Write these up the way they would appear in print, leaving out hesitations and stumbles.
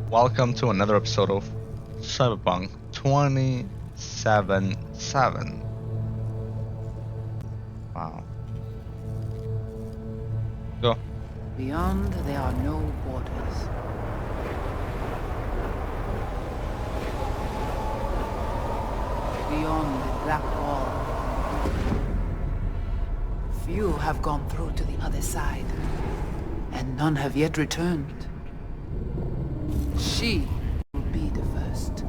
Welcome to another episode of Cyberpunk 2077. Wow. Go. Beyond, there are no borders. Beyond the black wall, few have gone through to the other side, and none have yet returned. She will be the first.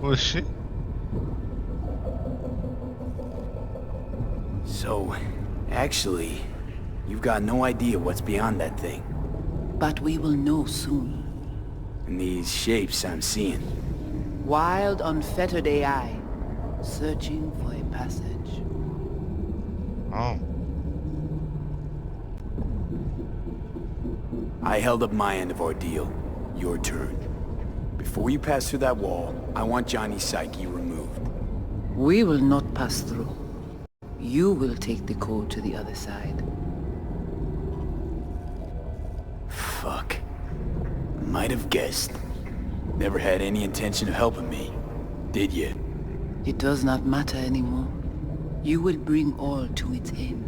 Who is she? So, actually, you've got no idea what's beyond that thing. But we will know soon. And these shapes I'm seeing. Wild, unfettered AI, searching for a passage. Oh. I held up my end of our deal. Your turn. Before you pass through that wall, I want Johnny's psyche removed. We will not pass through. You will take the code to the other side. Fuck. Might have guessed. Never had any intention of helping me. Did you? It does not matter anymore. You will bring all to its end.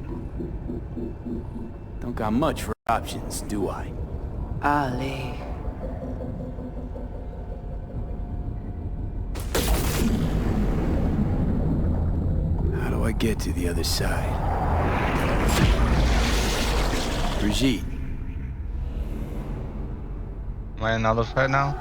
Don't got much for options, do I? Ale. How do I get to the other side? Brigitte. Am I on the other side now?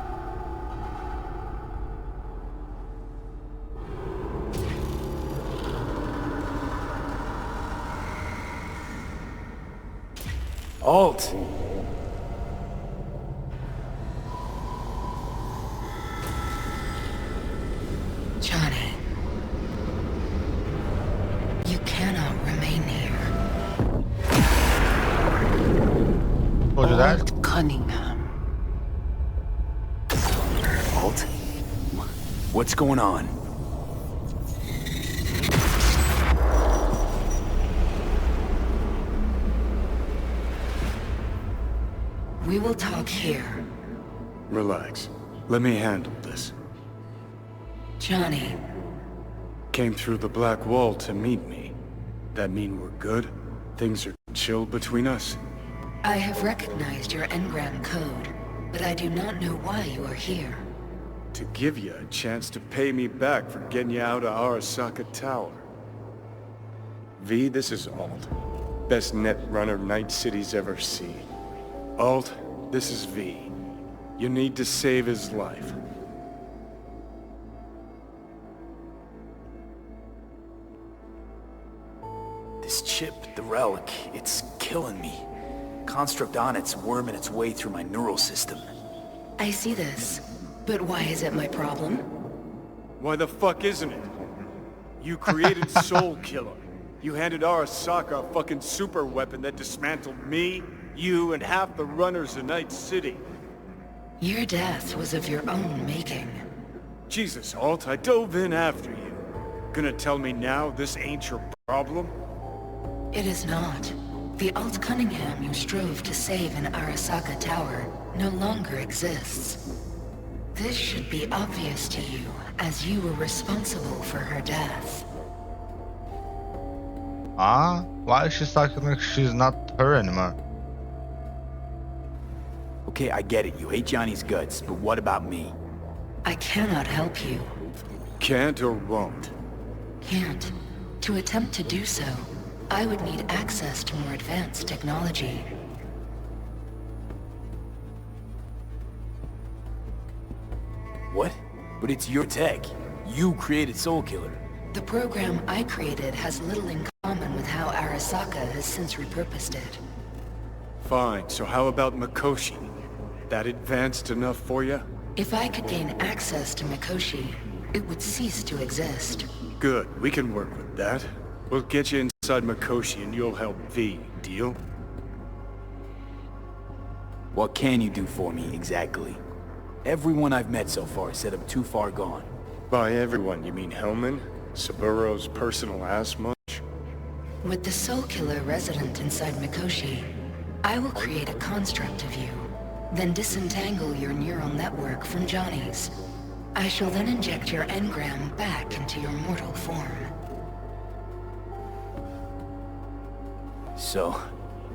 Alt! Johnny, you cannot remain here. Told you that? Alt Cunningham. Alt? What's going on? We will talk here. Relax. Let me handle this. Johnny, Came through the black wall to meet me. That mean we're good? Things are chill between us? I have recognized your engram code, but I do not know why you are here. To give you a chance to pay me back for getting you out of Arasaka Tower. V, this is Alt. Best net runner Night City's ever seen. Alt, this is V. You need to save his life. This chip, the relic, it's killing me. Construct on it's worming its way through my neural system. I see this, but why is it my problem? Why the fuck isn't it? You created Soul Killer. You handed Arasaka a fucking super weapon that dismantled me, you, and half the runners in Night City. Your death was of your own making. Jesus, Alt, I dove in after you. Gonna tell me now this ain't your problem? It is not. The Alt Cunningham you strove to save in Arasaka Tower no longer exists. This should be obvious to you, as you were responsible for her death. Ah? Why is she talking like she's not her anymore? Okay, I get it. You hate Johnny's guts, but what about me? I cannot help you. Can't or won't? Can't. To attempt to do so, I would need access to more advanced technology. What? But it's your tech. You created Soul Killer. The program I created has little in common with how Arasaka has since repurposed it. Fine, so how about Mikoshi? That advanced enough for you? If I could gain access to Mikoshi, it would cease to exist. Good, we can work with that. We'll get you inside Mikoshi and you'll help V, deal? What can you do for me, exactly? Everyone I've met so far said I'm too far gone. By everyone, you mean Hellman? Saburo's personal ass much? With the Soul Killer resident inside Mikoshi, I will create a construct of you, then disentangle your neural network from Johnny's. I shall then inject your engram back into your mortal form. So,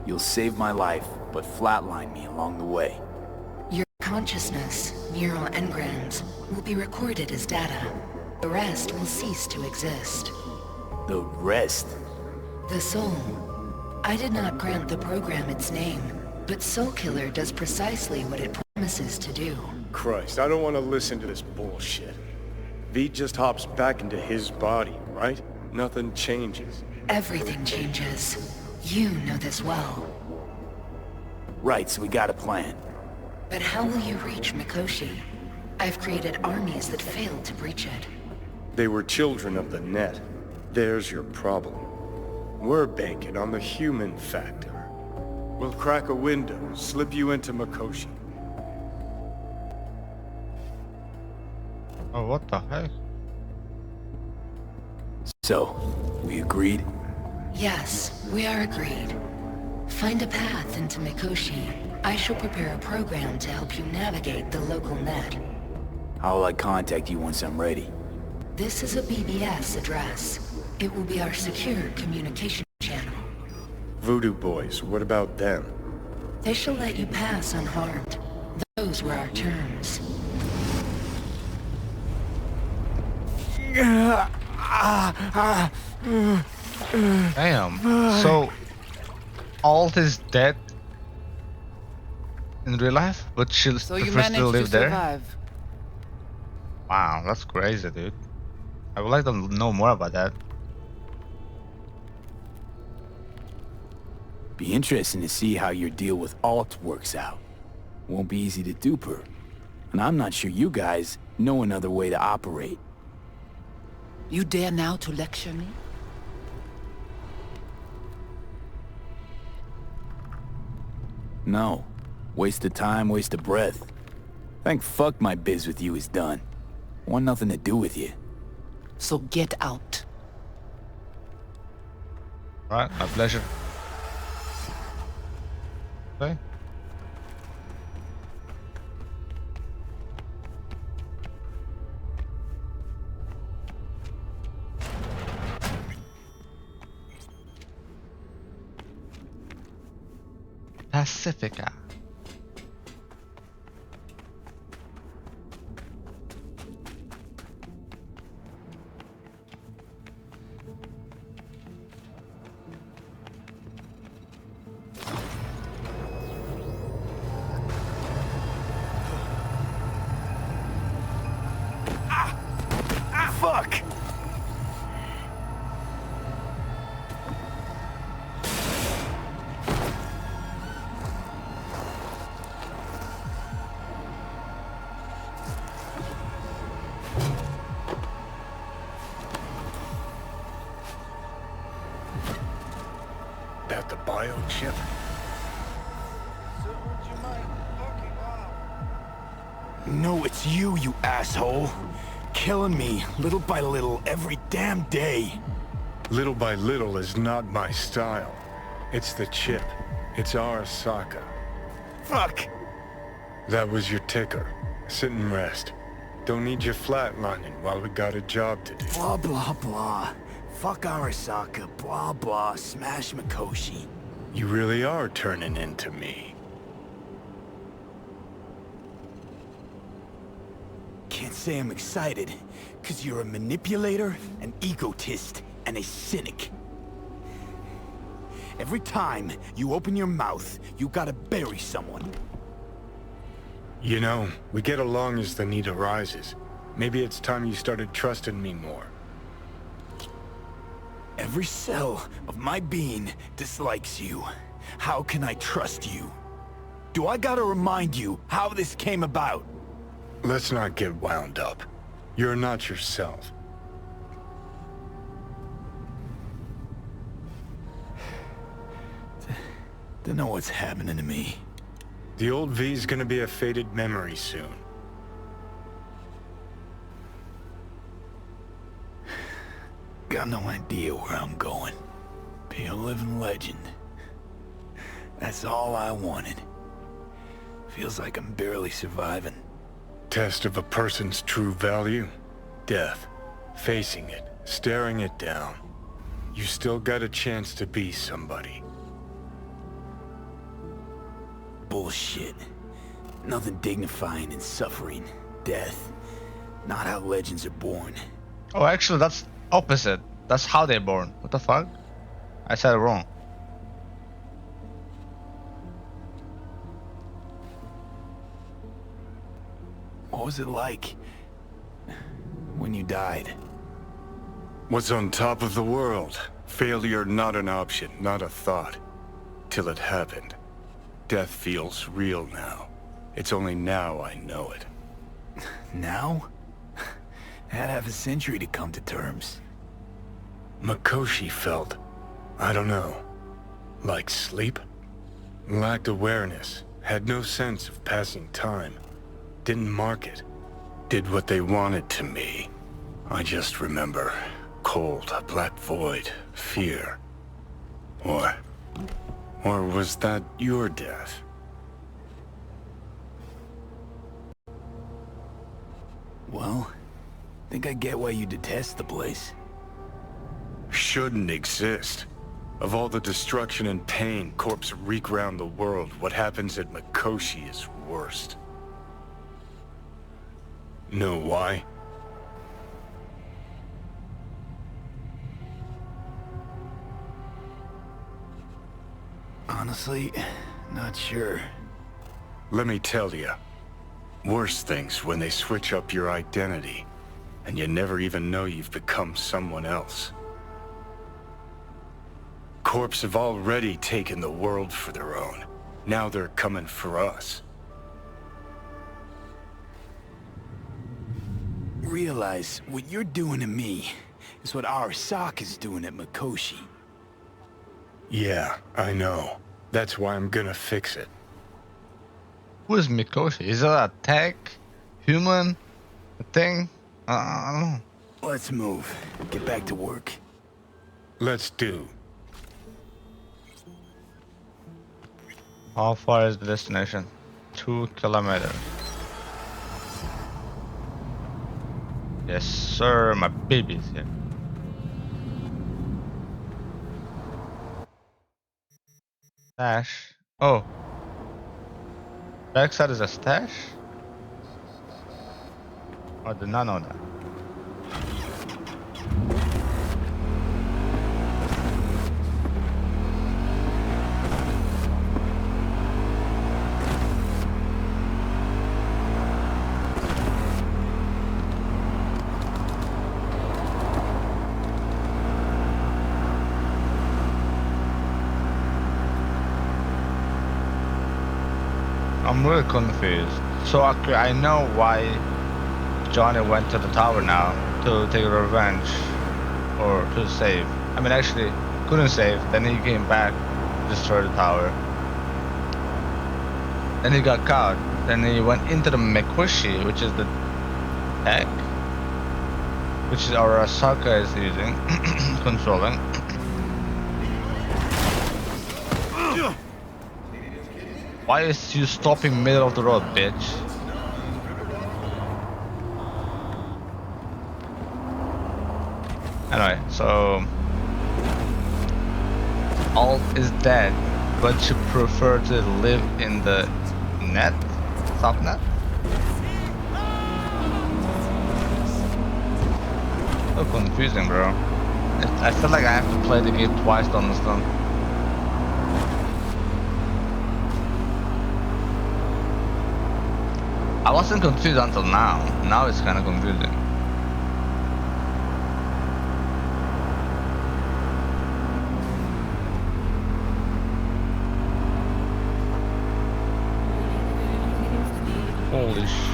you'll save my life, but flatline me along the way. Your consciousness, neural engrams, will be recorded as data. The rest will cease to exist. The rest? The soul. I did not grant the program its name, but Soul Killer does precisely what it promises to do. Christ, I don't want to listen to this bullshit. V just hops back into his body, right? Nothing changes. Everything changes. You know this well. Right, so we got a plan. But how will you reach Mikoshi? I've created armies that failed to breach it. They were children of the net. There's your problem. We're banking on the human factor. We'll crack a window, slip you into Mikoshi. Oh, what the heck? So, we agreed? Yes, we are agreed. Find a path into Mikoshi. I shall prepare a program to help you navigate the local net. How will I contact you once I'm ready? This is a BBS address. It will be our secure communication channel. Voodoo boys, what about them? They shall let you pass unharmed. Those were our terms. Damn. So, Alt is dead in real life, but she'll So you prefers to managed to live there? survive. Wow, that's crazy, dude. I would like to know more about that. Be interesting to see how your deal with Alt works out. Won't be easy to dupe her. And I'm not sure you guys know another way to operate. You dare now to lecture me? No. Waste of time, waste of breath. Thank fuck my biz with you is done. Want nothing to do with you. So get out. Alright, my pleasure. Okay. Pacifica. Fuck! That the biochip? No, it's you, you asshole. Killing me, little by little, every damn day. Little by little is not my style. It's the chip. It's Arasaka. Fuck! That was your ticker. Sit and rest. Don't need you flatlining while we got a job to do. Blah, blah, blah. Fuck Arasaka, blah, blah, smash Mikoshi. You really are turning into me. Can't say I'm excited, cause you're a manipulator, an egotist, and a cynic. Every time you open your mouth, you gotta bury someone. You know, we get along as the need arises. Maybe it's time you started trusting me more. Every cell of my being dislikes you. How can I trust you? Do I gotta remind you how this came about? Let's not get wound up. You're not yourself. Don't know what's happening to me. The old V's gonna be a faded memory soon. got no idea where I'm going. Be a living legend. That's all I wanted. Feels like I'm barely surviving. Test of a person's true value? Death. Facing it, staring it down. You still got a chance to be somebody. Bullshit. Nothing dignifying in suffering, death. Not how legends are born. Oh, actually, that's opposite. That's how they're born. What the fuck? I said it wrong. What was it like when you died? Was on top of the world. Failure not an option, not a thought. Till it happened. Death feels real now. It's only now I know it. Now? Had half a century to come to terms. Mikoshi felt, I don't know, like sleep? Lacked awareness, had no sense of passing time. Didn't mark it. Did what they wanted to me. I just remember cold, a black void, fear. Or was that your death? Well, think I get why you detest the place. Shouldn't exist. Of all the destruction and pain corpses wreak round the world, what happens at Mikoshi is worst. Know why? Honestly, not sure. Let me tell you. Worse things when they switch up your identity, and you never even know you've become someone else. Corps have already taken the world for their own. Now they're coming for us. Realize what you're doing to me is what Arasaka's doing at Mikoshi. Yeah, I know. That's why I'm gonna fix it. Who is Mikoshi? Is that a tech? Human? A thing? I don't know. Let's move. Get back to work. Let's do. How far is the destination? 2 kilometers. Yes, sir. My baby's here. Stash. Oh. Backside is a stash? I did not know that. I'm really confused. So okay, I know why Johnny went to the tower now to take revenge or to save. I mean, actually, couldn't save. Then he came back, destroyed the tower. Then he got caught. Then he went into the Mikoshi, which is the tech, which is Arasaka is using, controlling. Why is you stopping middle of the road, bitch? Anyway, so Alt is dead, but you prefer to live in the net, subnet? So confusing, bro. I feel like I have to play the game twice to understand. I wasn't confused until now. Now it's kind of confusing. Holy sh...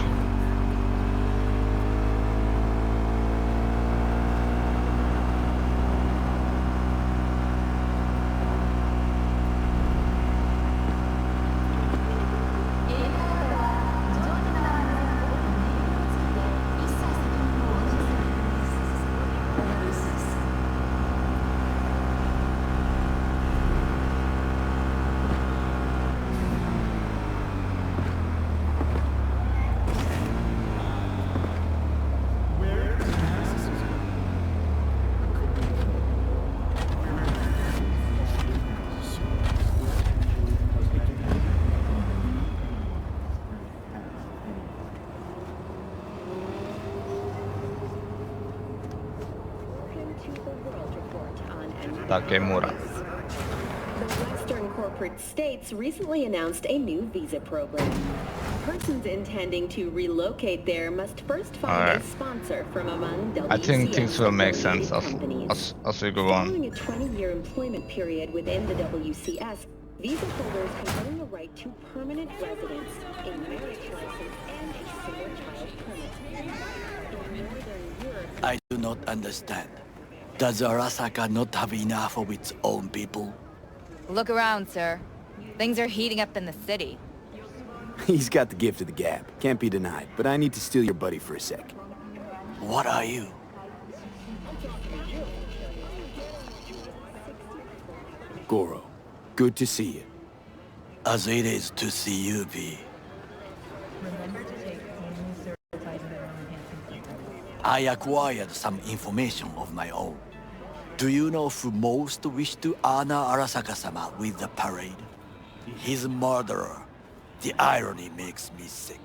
Takemura. The Western corporate states recently announced a new visa program. Persons intending to relocate there must first find Alright. a sponsor from among WCS I think things will make sense companies. as we go on. Following a 20-year employment period within the WCS, visa holders can earn the right to permanent residence, a marriage license, and a single-child permit. In Northern Europe, I do not understand. Does Arasaka not have enough of its own people? Look around, sir. Things are heating up in the city. He's got the gift of the gab. Can't be denied. But I need to steal your buddy for a sec. What are you? Goro, good to see you. As it is to see you, V. I acquired some information of my own. Do you know who most wished to honor Arasaka-sama with the parade? His murderer. The irony makes me sick.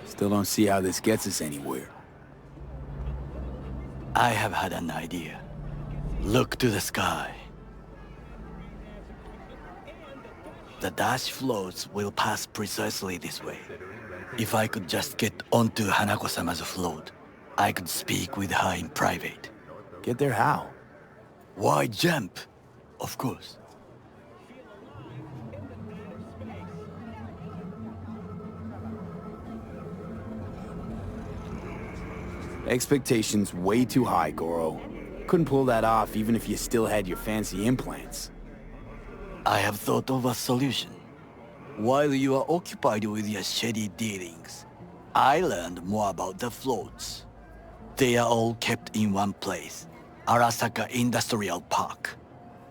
Still don't see how this gets us anywhere. I have had an idea. Look to the sky. The dash floats will pass precisely this way. If I could just get onto Hanako-sama's float, I could speak with her in private. Get there how? Why jump? Of course. Expectations way too high, Goro. Couldn't pull that off even if you still had your fancy implants. I have thought of a solution. While you are occupied with your shady dealings, I learned more about the floats. They are all kept in one place, Arasaka Industrial Park.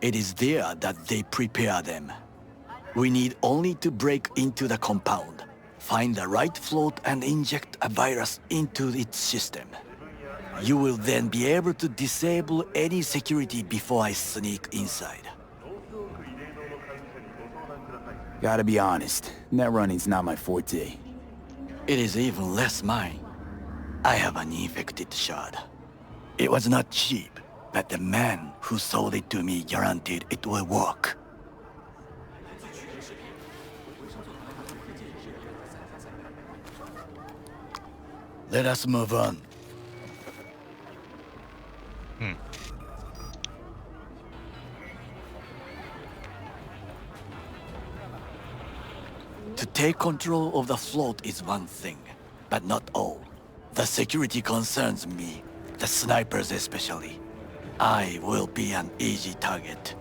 It is there that they prepare them. We need only to break into the compound, find the right float and inject a virus into its system. You will then be able to disable any security before I sneak inside. Gotta be honest, net running's not my forte. It is even less mine. I have an infected shard. It was not cheap, but the man who sold it to me guaranteed it will work. Let us move on. To take control of the float is one thing, but not all. The security concerns me, the snipers especially. I will be an easy target.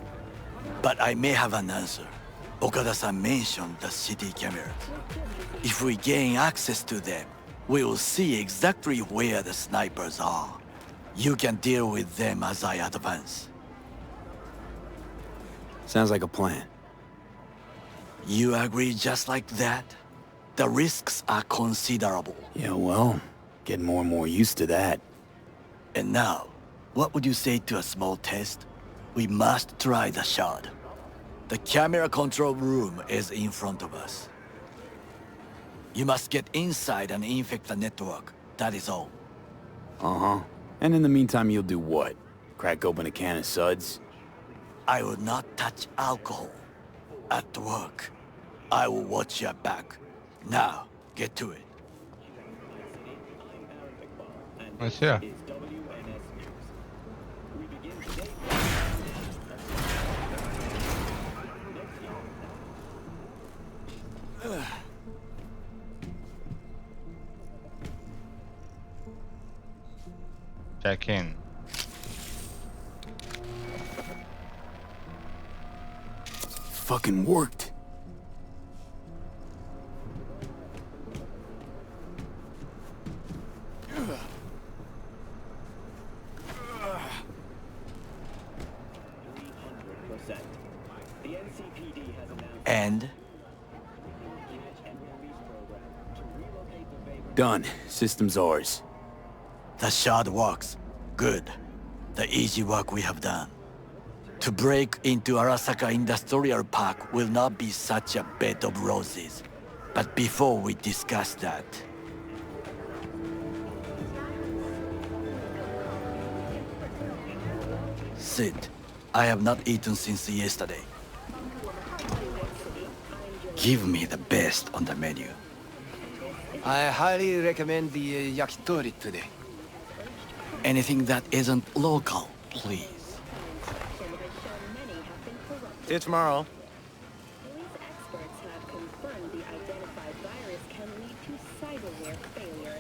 But I may have an answer. Okada-san mentioned the city cameras. If we gain access to them, we will see exactly where the snipers are. You can deal with them as I advance. Sounds like a plan. You agree just like that? The risks are considerable. Yeah, well, getting more and more used to that. And now, what would you say to a small test? We must try the shard. The camera control room is in front of us. You must get inside and infect the network. That is all. Uh-huh. And in the meantime, you'll do what? Crack open a can of suds? I will not touch alcohol. At work, I will watch your back. Now, get to it. What's here? Check in. Fucking worked. And? Done. System's ours. The shard works. Good. The easy work we have done. To break into Arasaka Industrial Park will not be such a bed of roses. But before we discuss that... Sit. I have not eaten since yesterday. Give me the best on the menu. I highly recommend the yakitori today. Anything that isn't local, please. See you tomorrow. Police experts have confirmed the identified virus can lead to cyberware failure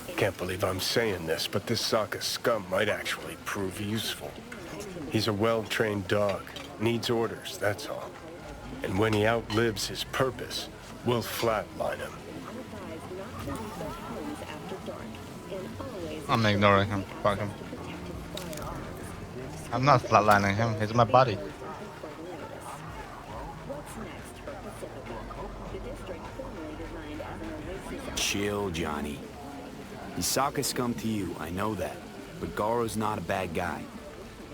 and... Can't believe I'm saying this, but this Sokka scum might actually prove useful. He's a well-trained dog. Needs orders, that's all. And when he outlives his purpose, we'll flatline him. I'm ignoring him. Fuck him. I'm not flatlining him. He's my buddy. Chill, Johnny. He's Sokka scum to you, I know that. But Goro's not a bad guy.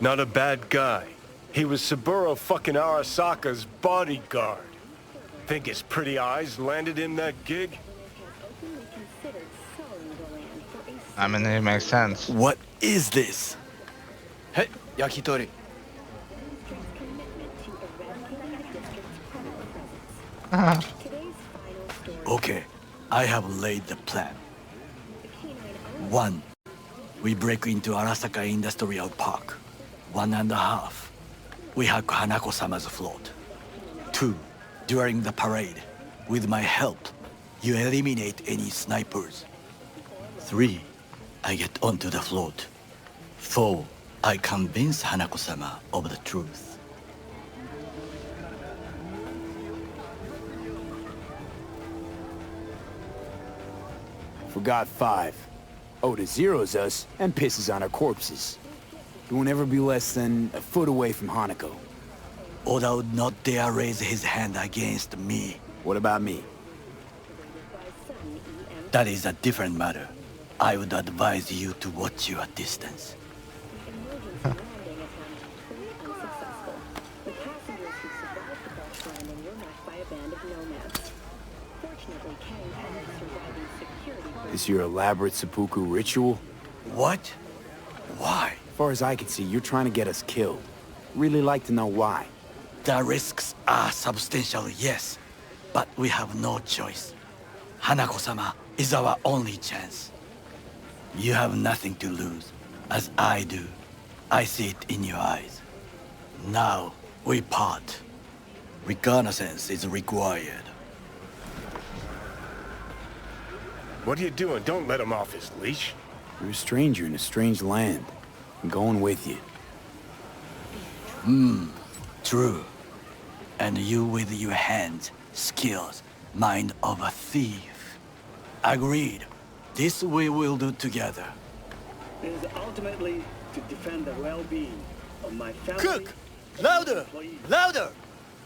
Not a bad guy. He was Saburo fucking Arasaka's bodyguard. Think his pretty eyes landed him that gig? I mean, it makes sense. What is this? Hey, yakitori. Okay, I have laid the plan. 1. We break into Arasaka Industrial Park. 1.5. We hack Hanako-sama's float. 2. During the parade, with my help, you eliminate any snipers. 3. I get onto the float. 4. I convince Hanako-sama of the truth. Forgot 5. Oda zeros us and pisses on our corpses. He won't ever be less than a foot away from Hanako. Oda would not dare raise his hand against me. What about me? That is a different matter. I would advise you to watch your distance. This your elaborate seppuku ritual? What? Why? As far as I can see, you're trying to get us killed. Really like to know why. The risks are substantial, yes, but we have no choice. Hanako-sama is our only chance. You have nothing to lose, as I do. I see it in your eyes. Now, we part. Reconnaissance is required. What are you doing? Don't let him off his leash. You're a stranger in a strange land. I'm going with you. True. And you with your hands, skills, mind of a thief. Agreed. This we will do together. It is ultimately to defend the well-being of my family. Cook! Louder! Employees. Louder!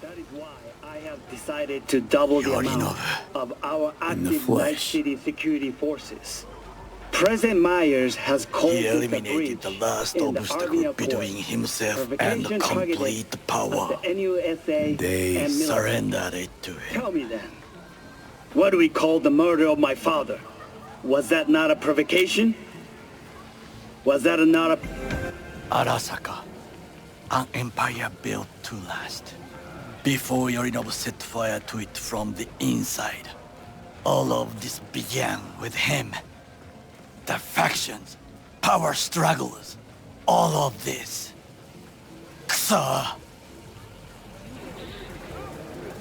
That is why I have decided to double the amount of our active Night City security forces. President Myers has called He it eliminated the last obstacle between himself and complete power. The NUSA They and military. Surrendered it to him. Tell me then, what do we call the murder of my father? Was that not a provocation? Was that not a... Arasaka, an empire built to last. Before Yorinobu set fire to it from the inside, all of this began with him. The factions, power struggles, all of this. Kusa!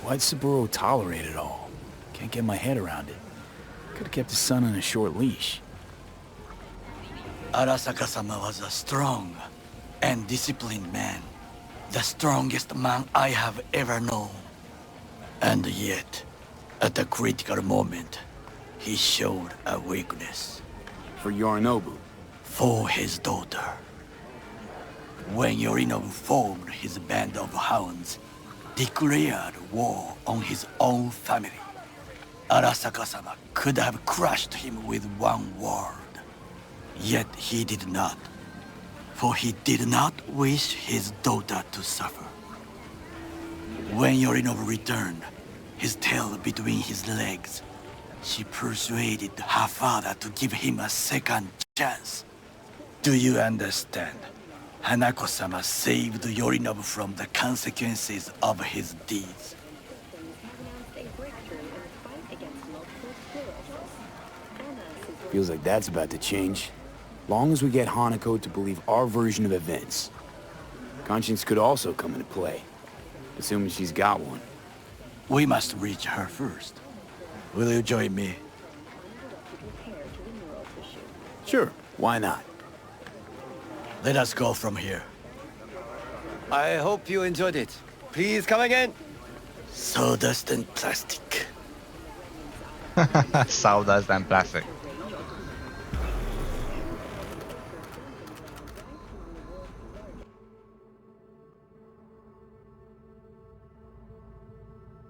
Why'd Saburo tolerate it all? Can't get my head around it. Could've kept his son on a short leash. Arasaka-sama was a strong and disciplined man. The strongest man I have ever known. And yet, at a critical moment, he showed a weakness. For Yorinobu. For his daughter. When Yorinobu formed his band of hounds, declared war on his own family, Arasaka-sama could have crushed him with one word. Yet he did not. For he did not wish his daughter to suffer. When Yorinobu returned, his tail between his legs, she persuaded her father to give him a second chance. Do you understand? Hanako-sama saved Yorinobu from the consequences of his deeds. Feels like that's about to change. Long as we get Hanako to believe our version of events. Conscience could also come into play, assuming she's got one. We must reach her first. Will you join me? Sure, why not? Let us go from here. I hope you enjoyed it. Please come again. Sawdust and plastic. Sawdust and plastic.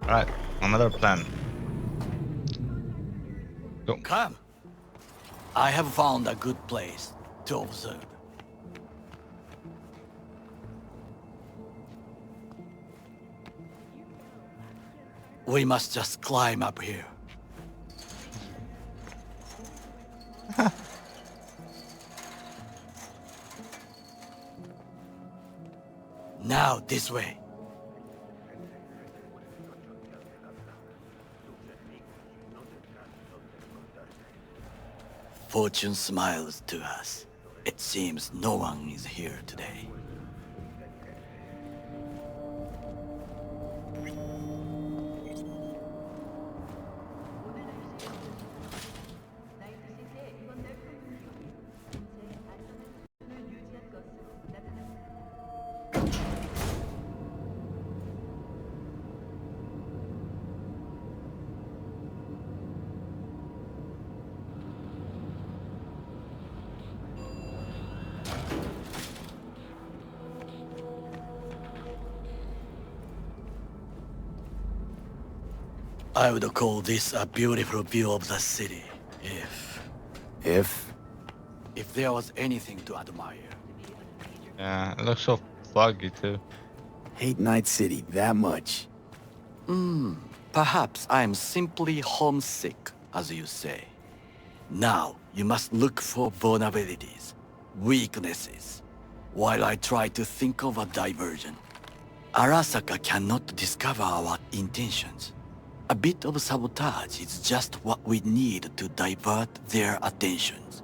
Alright, another plan. Go. Come. I have found a good place to observe. We must just climb up here. Now this way. Fortune smiles to us. It seems no one is here today. I would call this a beautiful view of the city, If? if there was anything to admire. Yeah, it looks so foggy too. Hate Night City that much. Perhaps I am simply homesick, as you say. Now, you must look for vulnerabilities, weaknesses, while I try to think of a diversion. Arasaka cannot discover our intentions. A bit of sabotage is just what we need to divert their attentions.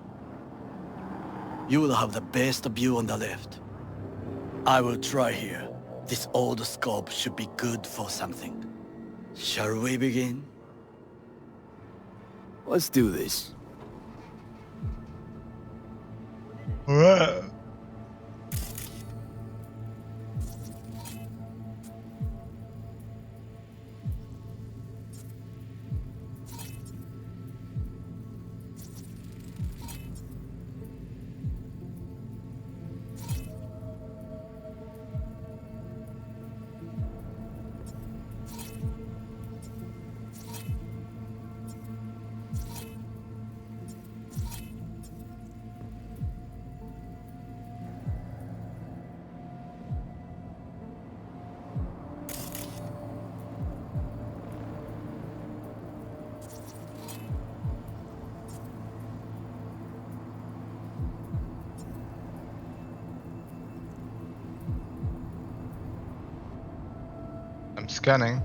You will have the best view on the left. I will try here. This old scope should be good for something. Shall we begin? Let's do this. I'm scanning.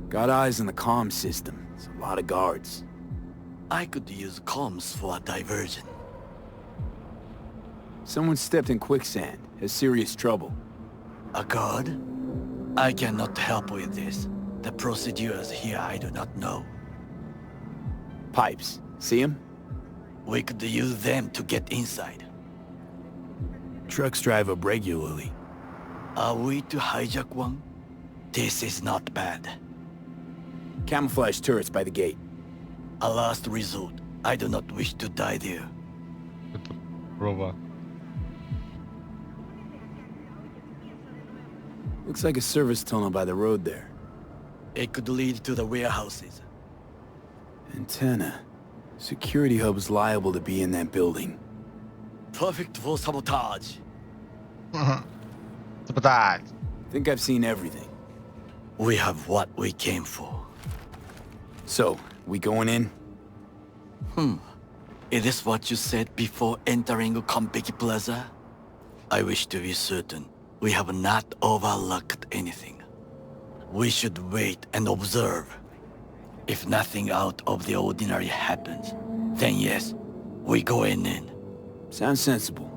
Got eyes on the comm system. It's a lot of guards. I could use comms for a diversion. Someone stepped in quicksand. Has serious trouble. A guard? I cannot help with this. The procedures here I do not know. Pipes. See him? We could use them to get inside. Trucks drive up regularly. Are we to hijack one? This is not bad. Camouflage turrets by the gate. A last resort. I do not wish to die there. With the robot. Looks like a service tunnel by the road there. It could lead to the warehouses. Antenna. Security hub's liable to be in that building. Perfect for sabotage. Sabotage. Think I've seen everything. We have what we came for. So, we going in? Is this what you said before entering Konpeki Plaza? I wish to be certain we have not overlooked anything. We should wait and observe. If nothing out of the ordinary happens, then yes, we go in. Sounds sensible.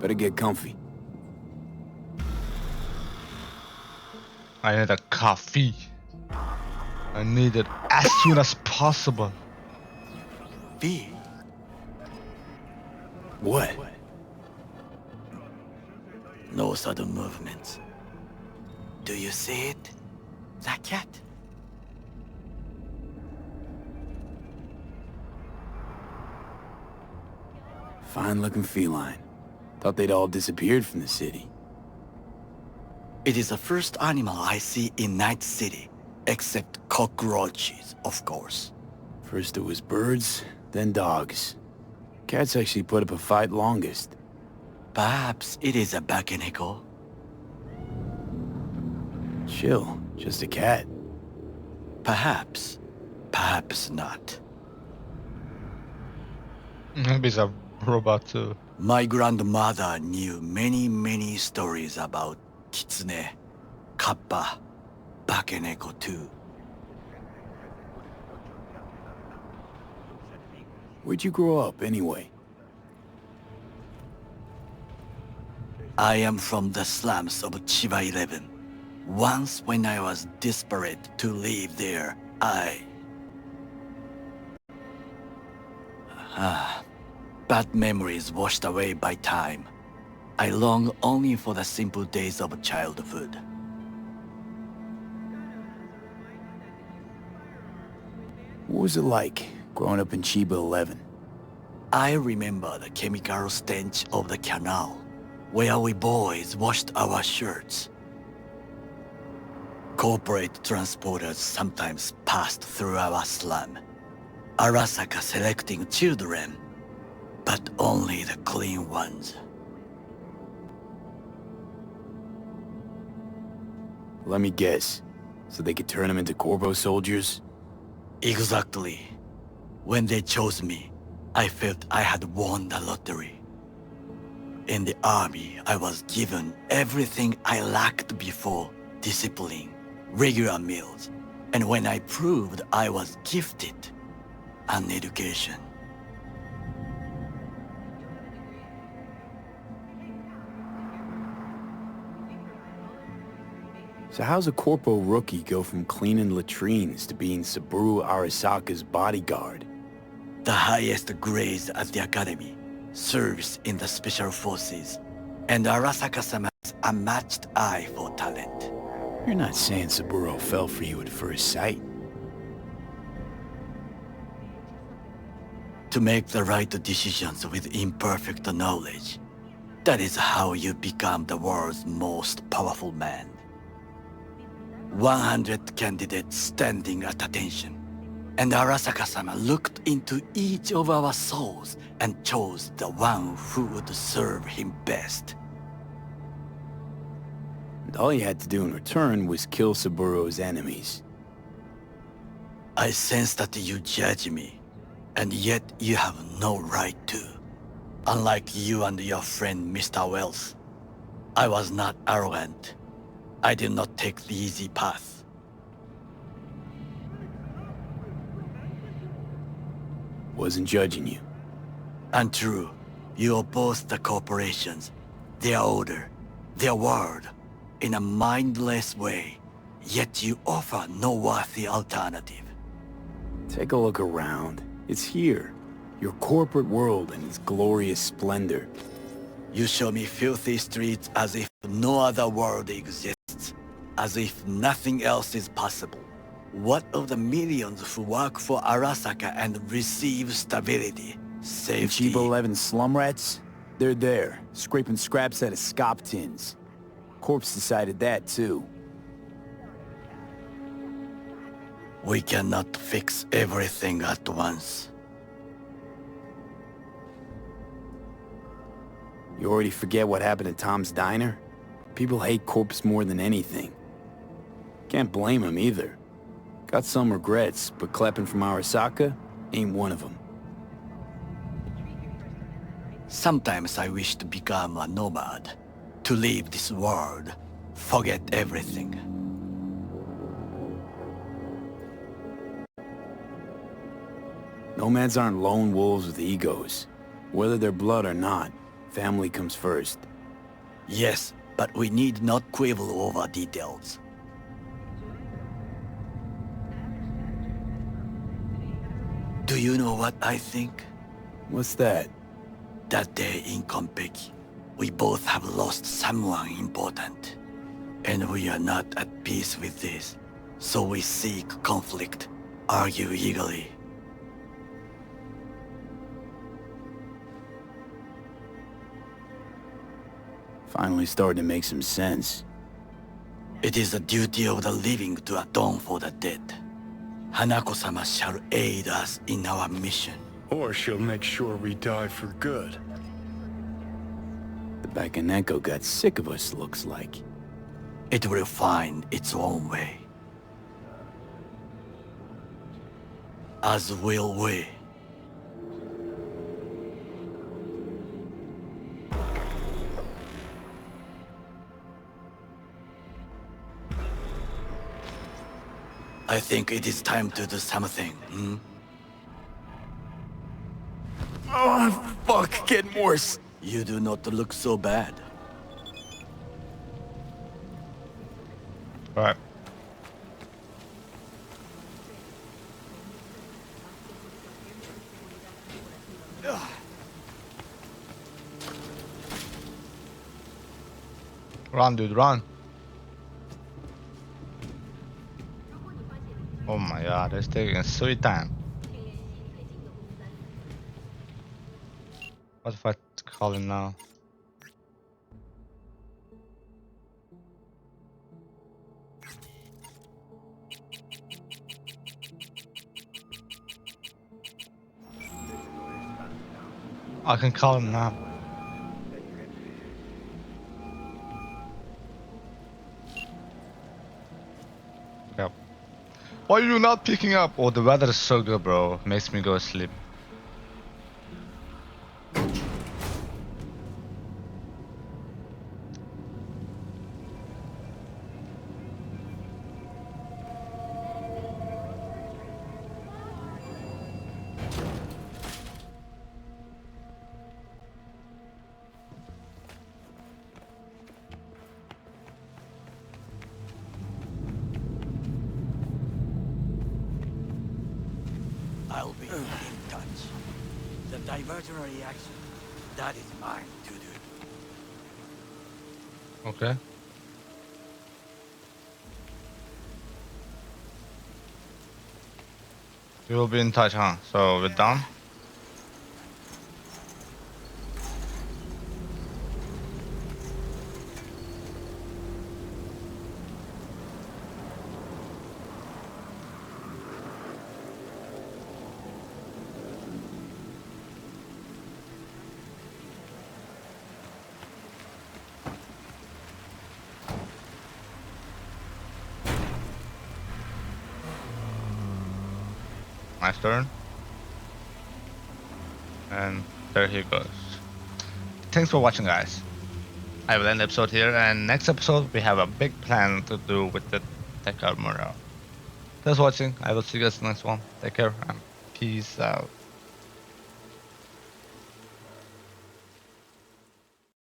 Better get comfy. I need a coffee. I need it as soon as possible. V. What? No sudden movements. Do you see it? That cat? Fine-looking feline. Thought they'd all disappeared from the city. It is the first animal I see in Night City, except cockroaches, of course. First it was birds, then dogs. Cats actually put up a fight longest. Perhaps it is a bakeneko. Chill, just a cat. Perhaps. Perhaps not. Maybe it's a robot too. My grandmother knew many stories about kitsune, kappa, bakeneko too. Where'd you grow up, anyway? I am from the slums of Chiba 11. Once when I was desperate to live there, bad memories washed away by time. I long only for the simple days of childhood. What was it like, growing up in Chiba 11? I remember the chemical stench of the canal, where we boys washed our shirts. Corporate transporters sometimes passed through our slum, Arasaka selecting children, but only the clean ones. Let me guess. So they could turn them into Corvo soldiers? Exactly. When they chose me, I felt I had won the lottery. In the army, I was given everything I lacked before: discipline, regular meals, and when I proved I was gifted, an education. So how's a Corpo rookie go from cleaning latrines to being Saburo Arasaka's bodyguard? The highest grades at the academy, service in the special forces, and Arasaka-sama's unmatched eye for talent. You're not saying Saburo fell for you at first sight. To make the right decisions with imperfect knowledge, that is how you become the world's most powerful man. 100 candidates standing at attention, and Arasaka-sama looked into each of our souls and chose the one who would serve him best. And all you had to do in return was kill Saburo's enemies. I sense that you judge me, and yet you have no right to. Unlike you and your friend Mr. Wells, I was not arrogant. I did not take the easy path. Wasn't judging you. Untrue. You oppose the corporations, their order, their word, in a mindless way, yet you offer no worthy alternative. Take a look around. It's here. Your corporate world in its glorious splendor. You show me filthy streets as if no other world exists, as if nothing else is possible. What of the millions who work for Arasaka and receive stability, safety? Chiba 11 slum rats? They're there, scraping scraps out of scop tins. Corpse decided that, too. We cannot fix everything at once. You already forget what happened at Tom's Diner? People hate Corpse more than anything. Can't blame him either. Got some regrets, but Kleppen from Arasaka ain't one of them. Sometimes I wish to become a nomad, to leave this world, forget everything. Nomads aren't lone wolves with egos. Whether they're blood or not, family comes first. Yes, but we need not quibble over details. Do you know what I think? What's that? That day in Konpeki, we both have lost someone important. And we are not at peace with this. So we seek conflict, argue eagerly. Finally starting to make some sense. It is the duty of the living to atone for the dead. Hanako-sama shall aid us in our mission. Or she'll make sure we die for good. The Bakaneko got sick of us, looks like. It will find its own way. As will we. I think it is time to do something, hmm? Oh, fuck, getting worse. You do not look so bad. Alright. Run, dude, run. Oh my god, it's taking sweet time. What if I call him now? I can call him now. Yep. Why are you not picking up? Oh, the weather is so good, bro. Makes me go to sleep. I'll be in touch. The diversionary action, that is mine to do. Okay. We will be in touch, huh? So we're done. My turn. And there he goes. Thanks for watching, guys. I will end the episode here, and next episode we have a big plan to do with the tech armor. Thanks for watching. I will see you guys in the next one. Take care and peace out.